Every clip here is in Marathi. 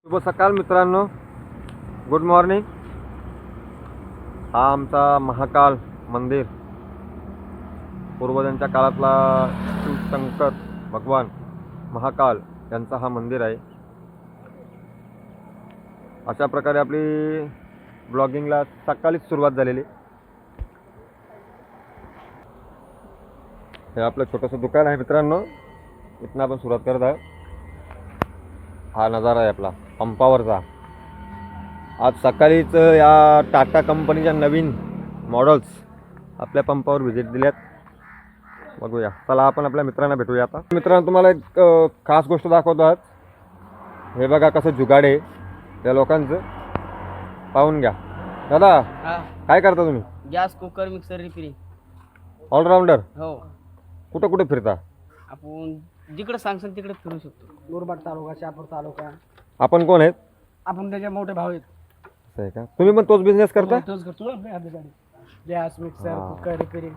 शुभ सकाळ मित्रांनो, गुड मॉर्निंग। हा आमचा महाकाल मंदिर, पूर्वजांच्या काळातला शिवशंकर भगवान महाकाल यांचा हा मंदिर आहे। अशा प्रकारे आपली ब्लॉगिंगला सकाळीच सुरुवात झालेली। हे आपलं छोटंसं दुकान आहे मित्रांनो, इथनं आपण सुरुवात करत आहे। हा नजारा आहे आपला पंपावरचा। आज सकाळीच या टाटा कंपनीच्या नवीन मॉडेल्स आपल्या पंपावर व्हिजिट दिल्यात। बघूया, चला आपण आपल्या मित्रांना भेटूया। आता मित्रांनो तुम्हाला एक खास गोष्ट दाखवतो आज। हे बघा कसं जुगाड आहे त्या लोकांचं, पाहून घ्या। दादा काय करता तुम्ही? Gas cooker mixer repairing allrounder. हो, कुठं कुठं फिरता? आपण जिकडे सांगसान तिकडे फिरू शकतो। मुरबाड तालुका, शहापूर तालुका। आपण कोण आहेत? आपण त्याचे मोठे भाऊ आहेत। असं आहे का? तुम्ही पण तोच बिझनेस करता? तोच करतो आपली गाडी, गॅस मिक्सर कुकर रिपेरिंग।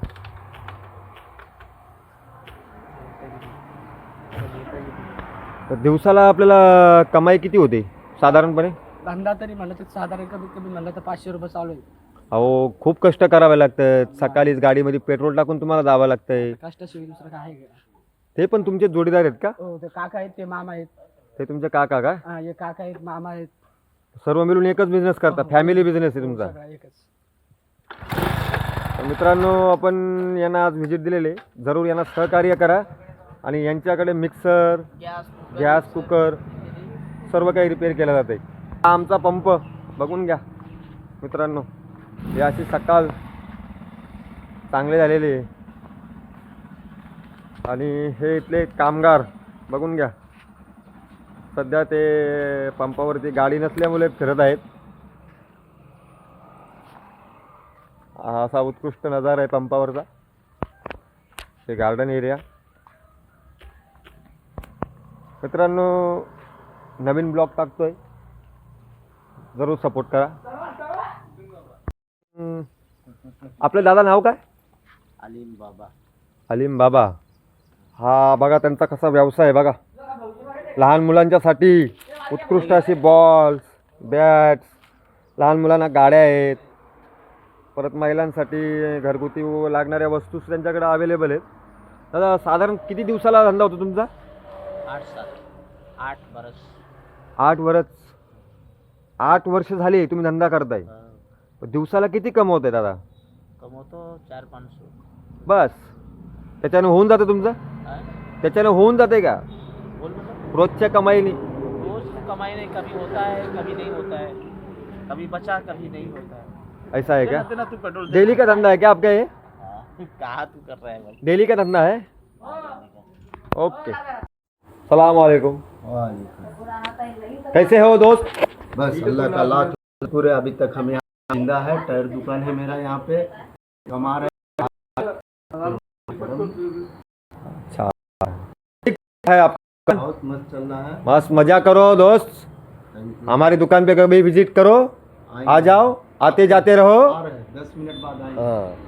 तर दिवसाला आपल्याला कमाई किती होते साधारणपणे? धंदा तरी म्हणलं तर साधारण कमीत कमी म्हणलं तर 500 रुपये चालू आहे। अहो खूप कष्ट करावे लागतात। सकाळीच गाडीमध्ये पेट्रोल टाकून तुम्हाला जावं लागतंय। कष्टाशिवाय दुसरं काय आहे का? ते पण तुमचे जोडीदार आहेत का? हो, ते काका आहेत, ते मामा आहेत। ते तुमचे काका का? हा, हे काका आहेत, मामा आहेत। सर्व मिळून एकच बिझनेस करता? फॅमिली बिझनेस आहे तुमचा? सगळा एकच। तर मित्रांनो, आपण यांना आज व्हिजिट दिलेले, जरूर यांना सहकार्य करा आणि यांच्याकडे मिक्सर, गॅस कुकर सर्व काही रिपेअर केलं जाते। हा आमचा पंप बघून घ्या मित्रांनो। हे अशी सकाळ चांगले झालेले आहे आणि हे इथले कामगार बघून घ्या। सध्या ते पंपावरती गाडी नसल्यामुळे फिरत आहेत। हा असा उत्कृष्ट नजारा आहे पंपावरचा। हे गार्डन एरिया। मित्रांनो, नवीन ब्लॉग टाकतोय, जरूर सपोर्ट करा। आपलं दादा नाव काय? अलीम बाबा। अलीम बाबा। हा बघा त्यांचा कसा व्यवसाय आहे बघा। लहान मुलांच्यासाठी उत्कृष्ट अशी बॉल्स, बॅट्स, लहान मुलांना गाड्या आहेत, परत महिलांसाठी घरगुती लागणाऱ्या वस्तू त्यांच्याकडे अवेलेबल आहेत। दादा साधारण किती दिवसाला धंदा होतो तुमचा? 8 वर्ष। 8 वर्ष झाली तुम्ही धंदा करताय। दिवसाला किती कमवताय दादा? कमवतो 400-500 बस, त्याच्यानं होऊन जातं तुमचं? त्याच्यानं होऊन जाते का रोजच्या कमाईने? रोज कमाई नहीं, कभी होता है कभी नहीं होता है, कभी बचा कभी नहीं होता है। ऐसा है क्या? तू पेट्रोल डेली का धंधा है क्या आपका ये? कहा तू कर रहा है भाई? डेली का धंधा है? ओके, सलाम वालेकुम। कैसे हो दोस्त? बस अल्लाह का लाख शुक्र है, अभी तक हम यहाँ जिंदा है। टायर दुकान है मेरा यहाँ पे, कमा रहे अच्छा है आप? बहुत मस्त चल रहा है। मस्त मजा करो दोस्त। हमारी दुकान पे कभी विजिट करो, आ जाओ, आते जाते रहो। आ रहे हैं, 10 मिनट बाद आएंगे। हाँ।